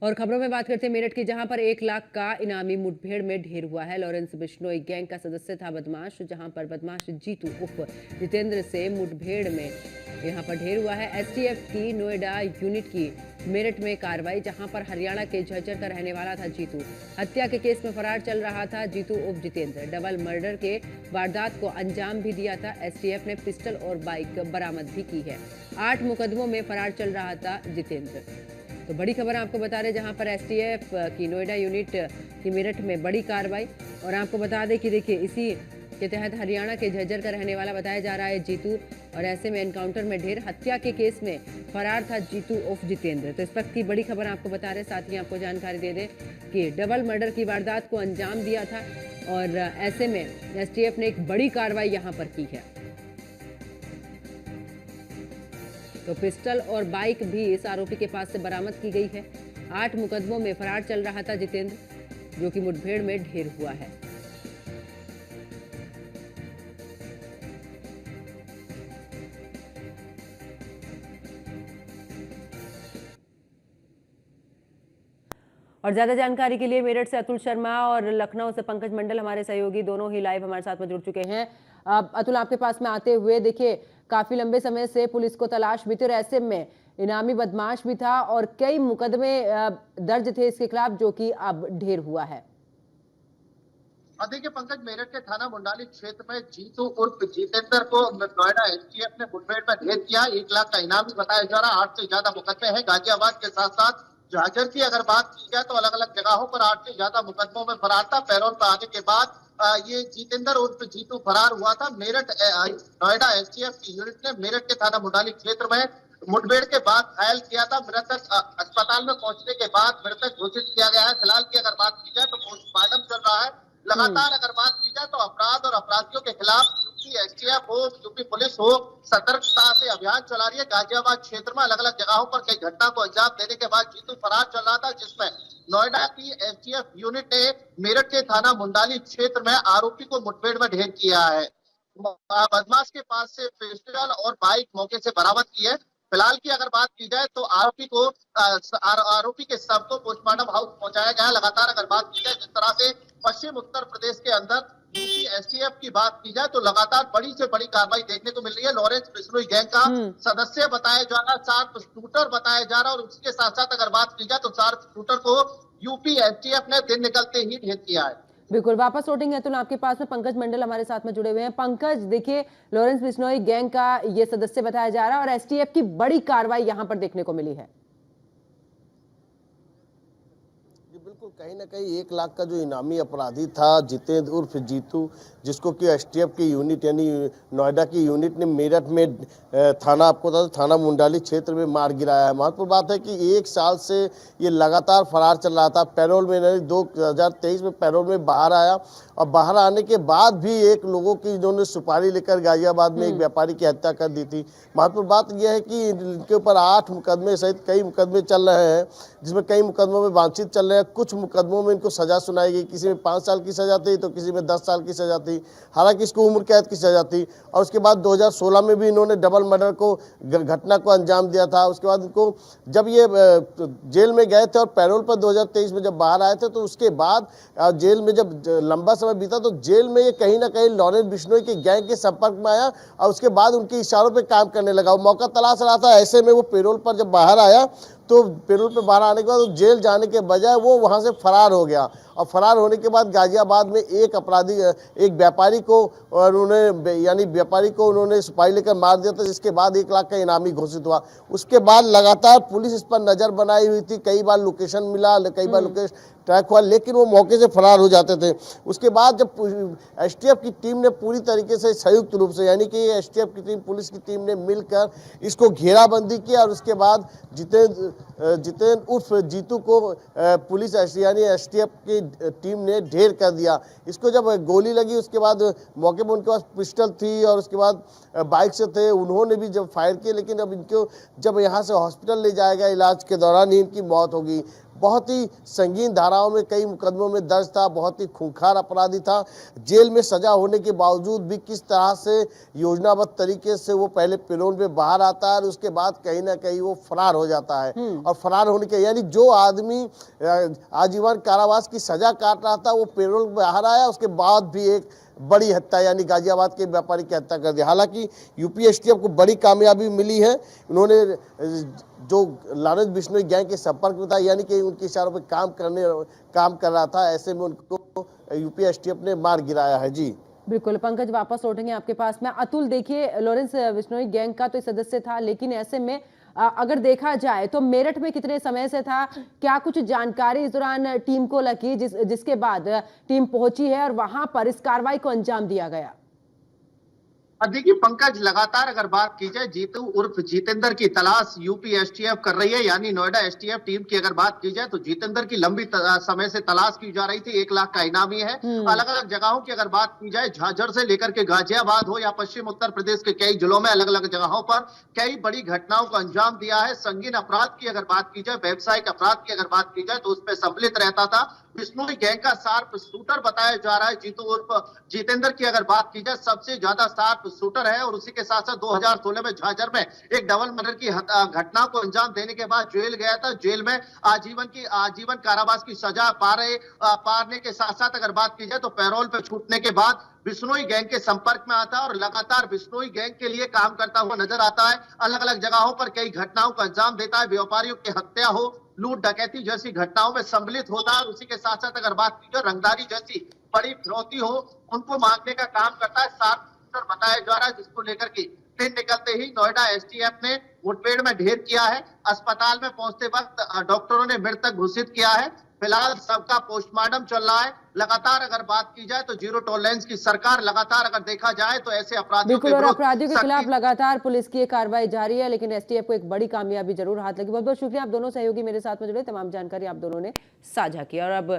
और खबरों में बात करते हैं मेरठ की, जहां पर 1 लाख का इनामी मुठभेड़ में ढेर हुआ है। लॉरेंस बिश्नोई गैंग का सदस्य था बदमाश, जहां पर बदमाश जीतू उर्फ जितेंद्र से मुठभेड़ में यहां पर ढेर हुआ है। एसटीएफ की नोएडा यूनिट की मेरठ में कार्रवाई, जहां पर हरियाणा के झज्जर का रहने वाला था जीतू। हत्या के केस में फरार चल रहा था जीतू उर्फ जितेंद्र। डबल मर्डर के वारदात को अंजाम भी दिया था। एसटीएफ ने पिस्टल और बाइक बरामद भी की है। 8 मुकदमों में फरार चल रहा था जितेंद्र। तो बड़ी खबर आपको बता रहे, जहां पर एसटीएफ की नोएडा यूनिट की मेरठ में बड़ी कार्रवाई। और आपको बता दें कि देखिए, इसी के तहत हरियाणा के झज्जर का रहने वाला बताया जा रहा है जीतू, और ऐसे में एनकाउंटर में ढेर। हत्या के केस में फरार था जीतू उर्फ जितेंद्र। तो इस वक्त की बड़ी खबर आपको बता रहे। साथ ही आपको जानकारी दे दें कि डबल मर्डर की वारदात को अंजाम दिया था, और ऐसे में एसटीएफ ने एक बड़ी कार्रवाई यहां पर की है। तो पिस्टल और बाइक भी इस आरोपी के पास से बरामद की गई है। 8 मुकदमों में फरार चल रहा था जितेंद्र, जो कि मुठभेड़ में ढेर हुआ है। और ज्यादा जानकारी के लिए मेरठ से अतुल शर्मा और लखनऊ से पंकज मंडल, हमारे सहयोगी, दोनों ही लाइव हमारे साथ में जुड़ चुके हैं। अतुल, आपके पास में आते हुए, देखिए काफी लंबे समय से पुलिस को तलाश भी थी, और ऐसे में इनामी बदमाश भी था और कई मुकदमे दर्ज थे इसके खिलाफ, जो कि अब ढेर हुआ है। देखिए पंकज, मेरठ के थाना मुंडाली क्षेत्र में जीतू उर्फ जितेंद्र को नोएडा एसटीएफ ने मुठभेड़ में ढेर किया। 1 लाख का इनाम भी बताया जा रहा है। 8 से ज्यादा मुकदमे हैं। गाजियाबाद के साथ साथ झाझर की अगर बात की जाए तो अलग अलग जगहों पर 8 से ज्यादा मुकदमों में फरार था। पैरोल पर आने के बाद ये जितेंद्र उर्फ जीतू फरार हुआ था। मेरठ नोएडा एसटीएफ की यूनिट ने मेरठ के थाना मुंडाली क्षेत्र में मुठभेड़ के बाद घायल किया था। मृतक अस्पताल में पहुंचने के बाद मृतक घोषित किया गया है। फिलहाल की अगर बात की जाए तो पोस्टमार्टम चल रहा है। लगातार अगर बात की जाए तो अपराध और अपराधियों के खिलाफ यूपी एसटीएफ हो, यूपी पुलिस हो, सतर्कता से अभियान चला रही है। गाजियाबाद क्षेत्र में अलग अलग जगहों पर कई घटना को अंजाम देने के बाद जीतू फरार चल रहा था, जिसमें नोएडा की एसटीएफ यूनिट ने मेरठ के थाना मुंडाली क्षेत्र में आरोपी को मुठभेड़ में ढेर किया है। बदमाश के पास से पिस्टल और बाइक मौके से बरामद की है। फिलहाल की अगर बात की जाए तो आरोपी के शव को पोस्टमार्टम हाउस पहुंचाया गया है। लगातार अगर बात की जाए जिस तरह से पश्चिम उत्तर प्रदेश के अंदर यूपी एसटीएफ की बात की जाए तो लगातार बड़ी से बड़ी कार्रवाई देखने को मिल रही है। लॉरेंस बिश्नोई गैंग का सदस्य बताया जा रहा है, 4 शूटर बताया जा रहा है, और उसके साथ साथ अगर बात की जाए तो 4 शूटर को यूपी एसटीएफ ने दिन निकलते ही ढेर किया है। बिल्कुल, वापस लौटेंगे अतुल आपके पास में। पंकज मंडल हमारे साथ में जुड़े हुए हैं। पंकज, देखिए लॉरेंस बिश्नोई गैंग का ये सदस्य बताया जा रहा है, और एसटीएफ की बड़ी कार्रवाई यहां पर देखने को मिली है। बिल्कुल, कहीं ना कहीं 1 लाख का जो इनामी अपराधी था जितेंद्र उर्फ जीतू, जिसको कि एसटीएफ की यूनिट यानी नोएडा की यूनिट ने मेरठ में थाना, आपको बता दें, थाना मुंडाली क्षेत्र में मार गिराया है। महत्वपूर्ण बात है कि 1 साल से ये लगातार फरार चल रहा था। पैरोल में 2023 में पैरोल में बाहर आया, और बाहर आने के बाद भी एक लोगों की इन्होंने सुपारी लेकर गाजियाबाद में एक व्यापारी की हत्या कर दी थी। महत्वपूर्ण बात यह है कि इनके ऊपर 8 मुकदमे सहित कई मुकदमे चल रहे हैं, जिसमें कई मुकदमों में वांछित चल रहे हैं। कुछ मुकदमों में इनको सजा सुनाई गई, किसी में 5 साल की सजा थी तो किसी में 10 साल की सजा थी। हालांकि इसको उम्र कैद की सजा थी। और उसके बाद 2016 में भी इन्होंने डबल मर्डर को घटना को अंजाम दिया था। उसके बाद इनको जब ये जेल में गए थे और पैरोल पर 2023 में जब बाहर आए थे, तो उसके बाद जेल में जब लंबा समय बीता तो जेल में ये कहीं ना कहीं लॉरेंस बिश्नोई के गैंग के संपर्क में आया, और उसके बाद उनके इशारों पर काम करने लगा। वो मौका तलाश रहा था। ऐसे में वो पैरोल पर जब बाहर आया तो पैरोल पे बाहर आने के बाद जेल जाने के बजाय वो वहाँ से फरार हो गया, और फरार होने के बाद गाजियाबाद में एक अपराधी, एक व्यापारी को, और व्यापारी को उन्होंने सिपाही लेकर मार दिया था, जिसके बाद 1 लाख का इनामी घोषित हुआ। उसके बाद लगातार पुलिस इस पर नजर बनाई हुई थी। कई बार लोकेशन मिला, कई बार लोकेशन ट्रैक हुआ, लेकिन वो मौके से फरार हो जाते थे। उसके बाद जब एसटीएफ की टीम ने पूरी तरीके से संयुक्त रूप से, यानी कि एसटीएफ की टीम, पुलिस की टीम ने मिलकर इसको घेराबंदी किया, और उसके बाद जितेंद्र उर्फ जीतू को पुलिस यानी एसटीएफ की टीम ने ढेर कर दिया। इसको जब गोली लगी, उसके बाद मौके पर उनके पास पिस्टल थी, और उसके बाद बाइक से थे, उन्होंने भी जब फायर किए, लेकिन अब इनको जब यहाँ से हॉस्पिटल ले जाया गया, इलाज के दौरान ही इनकी मौत होगी। बहुत ही संगीन धाराओं में कई मुकदमों में दर्ज था, बहुत ही खूंखार अपराधी था। जेल में सजा होने के बावजूद भी किस तरह से योजनाबद्ध तरीके से वो पहले पेरोल पे बाहर आता है और उसके बाद कहीं ना कहीं वो फरार हो जाता है। और फरार होने के यानी जो आदमी आजीवन कारावास की सजा काट रहा था वो पेरोल पे बाहर आया, उसके बाद भी एक बड़ी हत्या यानी गाजियाबाद के व्यापारी की हत्या कर दी। हालांकि यूपी एसटीएफ को बड़ी कामयाबी मिली है। उन्होंने जो लॉरेंस बिश्नोई गैंग के संपर्क में था यानी कि उनके इशारों पर काम कर रहा था, ऐसे में उनको यूपी एसटीएफ ने मार गिराया है। जी बिल्कुल पंकज, वापस लौटेंगे आपके पास में। अतुल, देखिए लॉरेंस बिश्नोई गैंग का तो सदस्य था, लेकिन ऐसे में अगर देखा जाए तो मेरठ में कितने समय से था, क्या कुछ जानकारी इस दौरान टीम को लगी जिसके बाद टीम पहुंची है और वहां पर इस कार्रवाई को अंजाम दिया गया? देखिए पंकज, लगातार अगर बात की जाए जीतू उर्फ जितेंद्र की तलाश यूपी एसटीएफ कर रही है। यानी नोएडा एसटीएफ टीम की अगर बात की जाए तो जितेंद्र की लंबी समय से तलाश की जा रही थी। 1 लाख का इनामी है। अलग अलग जगहों की अगर बात की जाए, झाझर से लेकर के गाजियाबाद हो या पश्चिम उत्तर प्रदेश के कई जिलों में अलग अलग जगहों पर कई बड़ी घटनाओं को अंजाम दिया है। संगीन अपराध की अगर बात की जाए, व्यावसायिक अपराध की अगर बात की जाए तो उसमें सम्मिलित रहता था। बिश्नोई गैंग का शार्प शूटर बताया जा रहा है। जीतू उर्फ जितेंद्र की अगर बात की जाए, सबसे ज्यादा शार्प शूटर है। और उसी के साथ साथ 2016 में झाझर में एक डबल मर्डर की घटना को अंजाम देने के बाद जेल गया था। जेल में आजीवन कारावास की सजा पाने के साथ साथ अगर बात की जाए तो पैरोल पर छूटने के बाद बिश्नोई गैंग के संपर्क में आता है और लगातार बिश्नोई गैंग के लिए काम करता हुआ नजर आता है। अलग अलग जगहों पर कई घटनाओं को अंजाम देता है। व्यापारियों की हत्या हो, लूट डकैती जैसी घटनाओं में सम्मिलित होता है। और उसी के साथ साथ अगर बात की जाए रंगदारी जैसी बड़ी फिरौती हो, उनको मांगने का काम करता है। सात बताया जा रहा है, जिसको लेकर के दिन निकलते ही नोएडा एसटीएफ ने मुठभेड़ में ढेर किया है। अस्पताल में पहुंचते वक्त डॉक्टरों ने मृतक घोषित किया है। फिलहाल सबका पोस्टमार्टम चल रहा है। लगातार अगर बात की जाए तो जीरो टॉलरेंस की सरकार लगातार अगर देखा जाए तो ऐसे अपराधियों बिल्कुल, और अपराधियों के खिलाफ लगातार पुलिस की कार्रवाई जारी है, लेकिन एसटीएफ को एक बड़ी कामयाबी जरूर हाथ लगी। बहुत बहुत शुक्रिया आप दोनों सहयोगी मेरे साथ में जुड़े, तमाम जानकारी आप दोनों ने साझा की। और अब